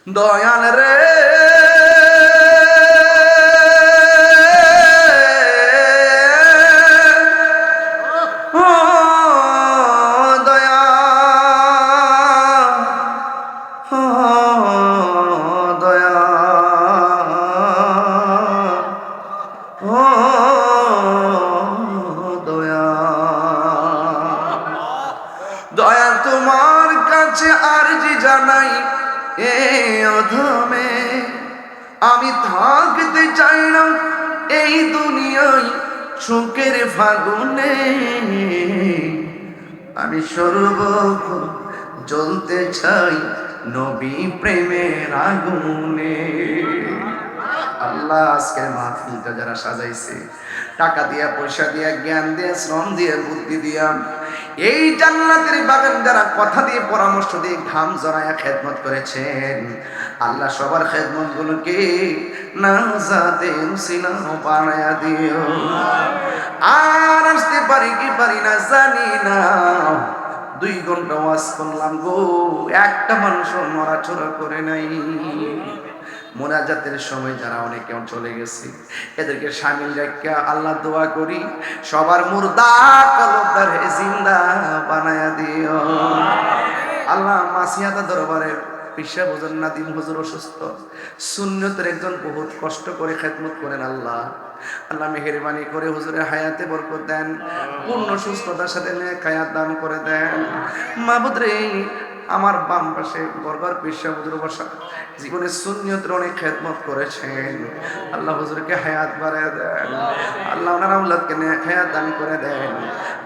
দয়াল রে ও দয়া ও দয়া ও দয়া দয়া তোমার কাছে আরজি জানাই এই অধমে আমি থাকতে চাই না এই দুনিয়ায় শোকের ফাগুনে আমি সর্বক্ষণ জ্বলতে চাই নবী প্রেমের আগুনে। আল্লাহ আজকের মাহফিলটা যারা সাজাইছে টাকা দিয়া পয়সা দিয়া জ্ঞান দিয়া শ্রম দিয়া বুদ্ধি দিয়া এই জান্নাতের বাগান যারা কথা দিয়ে পরামর্শ দিয়ে ঘাম জড়ায়া খেদমত করেছেন আল্লাহ সবার খেদমত গুলোকে নাজাতে উসিলা বানায়া দিও। আর আসতে পারি কি পারি না জানি না, 2 ঘন্টা ওয়াজ করলাম গো, একটা মানুষও নড়াচড়া করে নাই। মোনাজাতের সময় যারা অনেকে চলে গেছে এদেরকে শামিল রেখে আল্লাহ দোয়া করি সবার মুর্দা কলবটারে জিন্দা বানায়া দিও। আল্লাহ মাসিয়াদা দরবারের পিসা হুজুর নাদিম হুজুর অসুস্থ, সুন্নতের একজন বহুত কষ্ট করে খেদমত করেন। আল্লাহ আল্লাহ মেহেরবানি করে হুজুরের হায়াতে বরকত দেন, পূর্ণ সুস্থতার সাথে নেক হায়াত দান করে দেন। মাবুদ রে আমার বাম পাশে বরবার পিসা হুজুর বসা জীবনে সুন্নিয়তের অনেক খেদমত করেছেন। আল্লাহ হুজুরকে হায়াত বাড়ায় দেন, আল্লাহ ওনার আওলাদকে নেক হায়াত দান করে দেন।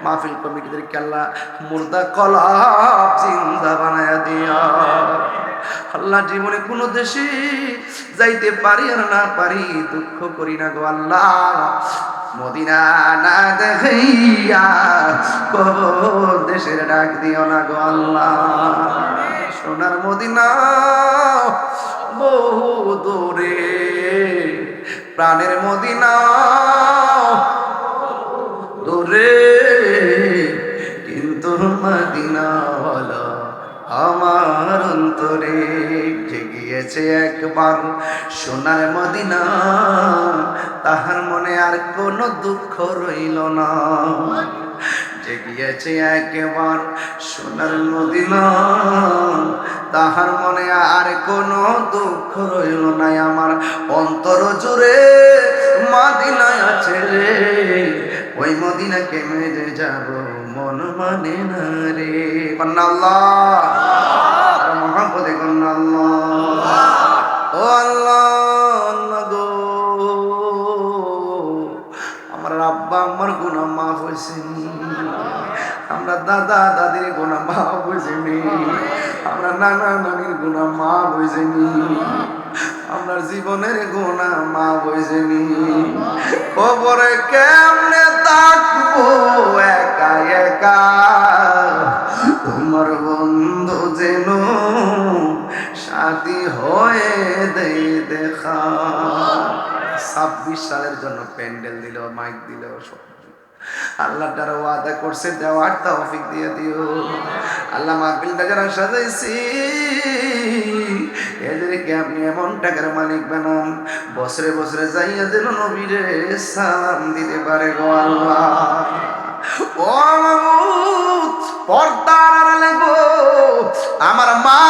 মাহফিল কমিটিদেরকে আল্লাহ মুর্দা কলাব জিন্দা বানায়া দিয়া। আল্লাহ জীবনে কোনো দেশে যাইতে পারি আর না পারি দুঃখ করি না গো আল্লাহ, মদিনা না দেখাইয়া কবর দেশের ডাক দিও না গো আল্লাহ। সোনার মদিনা বহু দূরে, প্রাণের মদিনা দূরে, কিন্তু মদিনা হলো আমার অন্তরে। জেগিয়েছে একবার সোনার মদিনা, তাহার মনে আর কোনো দুঃখ রইল না। জেগিয়েছে একবার সোনার মদিনা, তাহার মনে আর কোনো দুঃখ রইল না। আমার অন্তর জুড়ে মদিনায় আছে রে, ওই মদিনাকে মেরে যাব মন মানে না রে। কন্যা আল্লাহ মহাপদে কন্যা আল্লাহ। ও আল্লাহ আল্লাহ গো, আমার আব্বা আমার গুনাহ মাফ হয়েছে, আমরা দাদা দাদির গুনাহ মাফ হয়েছে, আমরা নানা নানির গুনাহ মাফ হয়েছে, আমরা জীবনের গুনাহ মাফ হয়েছে। কবরে কেমনে থাকবো একা একা, তোমার বন্ধু যেন সাথী হয়ে দেই দেখা। 26 সালের জন্য প্যান্ডেল দিল, মাইক দিল, আল্লাহ যারা ওয়াদা করছে দেওয়ার তৌফিক দিয়ে দিও। আল্লাহ মাহফিলটা যারা সাজাইছি এদেরকে আপনি এমন টাকার মালিক বানান, বছরে বছরে যাইয়া যেন নবীরে সালাম দিতে পারে গো আল্লাহ। ও মাবুদ পর্দার আড়ালে গো আমার মা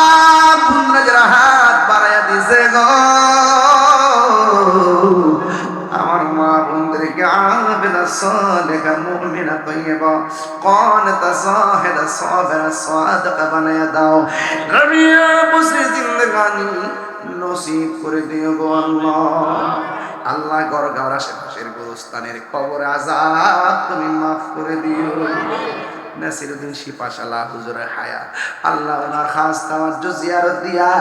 বোনরা যারা হাত বাড়াইয়া দিছে গো, আমার মা বোনদেরকে আবেদা সালেহা মুমিনা তাইয়্যিবা কানিতা সাহিদা সাবিরা সাদিকা বানায়া দাও। রবিয়া বুসরি জিন্দেগানি নসিব করে দিও গো আল্লাহ। আল্লাহ গড়গাঁওর আশেপাশের গোরস্থানের কবর আযাব তুমি মাফ করে দিও। নাসিরউদ্দিন শিপাশালা হুজুরের হায়াত আল্লাহ ওনার খাস তাওয়াজ্জুহ জিয়ারত দিয়া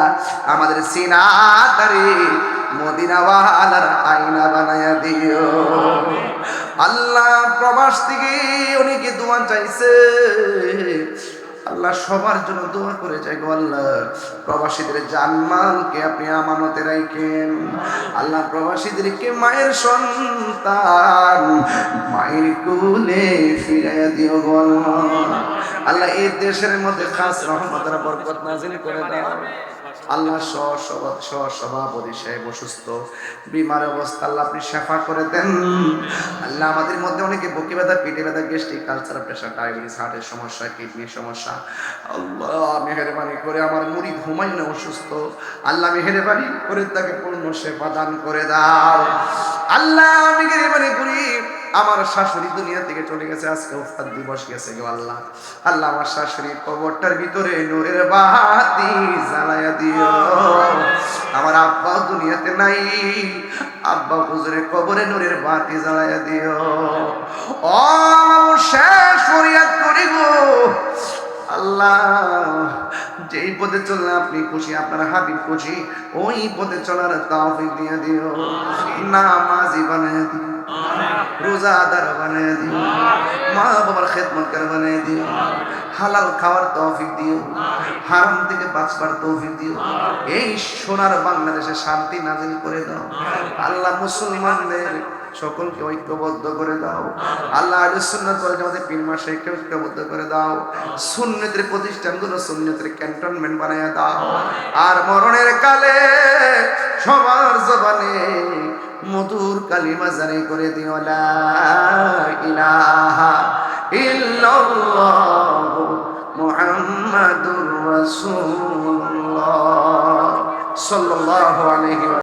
আমাদের সিনাতারে মদিনা ওয়ালার আয়না বানায়া দিও। আল্লাহ প্রবাস থেকে অনেকে দোয়া চাইছে, আল্লাহ সবার জন্য দোয়া করে যায় গো আল্লাহ। প্রবাসীদের জানমালকে আপনি আমানতে রাখেন আল্লাহ। প্রবাসীদেরকে মায়ের সন্তান মায়ের কোলে ফিরাইয়া দিও গো আল্লাহ। আল্লাহ এই দেশের মধ্যে খাস রহমতের বরকত নাযিল করে দাও। আল্লাহ সভাপতি সাহেব অসুস্থ, বিমার অবস্থা, আল্লাহ আপনি শেফা করে দেন। আল্লাহ আমাদের মধ্যে অনেকে বুকে ব্যথা, পেটে ব্যথা, গ্যাস্ট্রিক, আলসার, প্রেশার, ডায়াবেটিস, হার্টের সমস্যা, কিডনির সমস্যা, আল্লাহ মেহেরবানি করে আমার মুরিদ হুমায়ুন অসুস্থ, আল্লাহ মেহেরবানি করে তাকে পূর্ণ শেফা দান করে দাও। আল্লাহ মেহেরবানি করি আমার শাশুড়ি দুনিয়া থেকে চলে গেছে, আজকে ওফাত দিবস গেছে গো আল্লাহ। আল্লাহ আমার শাশুড়ির কবরটার ভিতরে নূরের বাতি জ্বালায়া দিও। আমার আব্বা দুনিয়াতে নাই, আব্বা হুজুরের কবরে নূরের বাতি জ্বালায়া দিও। ও শেষ ফরিয়াদ করি গো আল্লাহ, যেই পথে চললে আপনি খুশি, আপনার হাবিব খুশি, ওই পথে চলার তৌফিক দিয়ে দিও। নামাজি বানায় দিও, রোজাদার বানায় দিও, মা বাবার খেদমতগার বানায় দিও, হালাল খাওয়ার তৌফিক দিও, হারাম থেকে বাঁচবার তৌফিক দিও। এই সোনার বাংলাদেশে শান্তি নাজিল করে দাও আল্লাহ। মুসলমানদের সকলকে ঐক্যবদ্ধ করে দাও আল্লাহ। আহলে সুন্নাত ওয়াল জামাতের পীর মাশায়েখকে ঐক্যবদ্ধ করে দাও। সুন্নতের প্রতিষ্ঠানগুলো সুন্নতের ক্যান্টনমেন্ট বানায়া দাও। আর মরণের কালে সবার জবানে মধুর কালিমা জারি করে দিও, লা ইলাহা ইল্লাল্লাহ মুহাম্মাদুর রাসূলুল্লাহ সাল্লাল্লাহু আলাইহি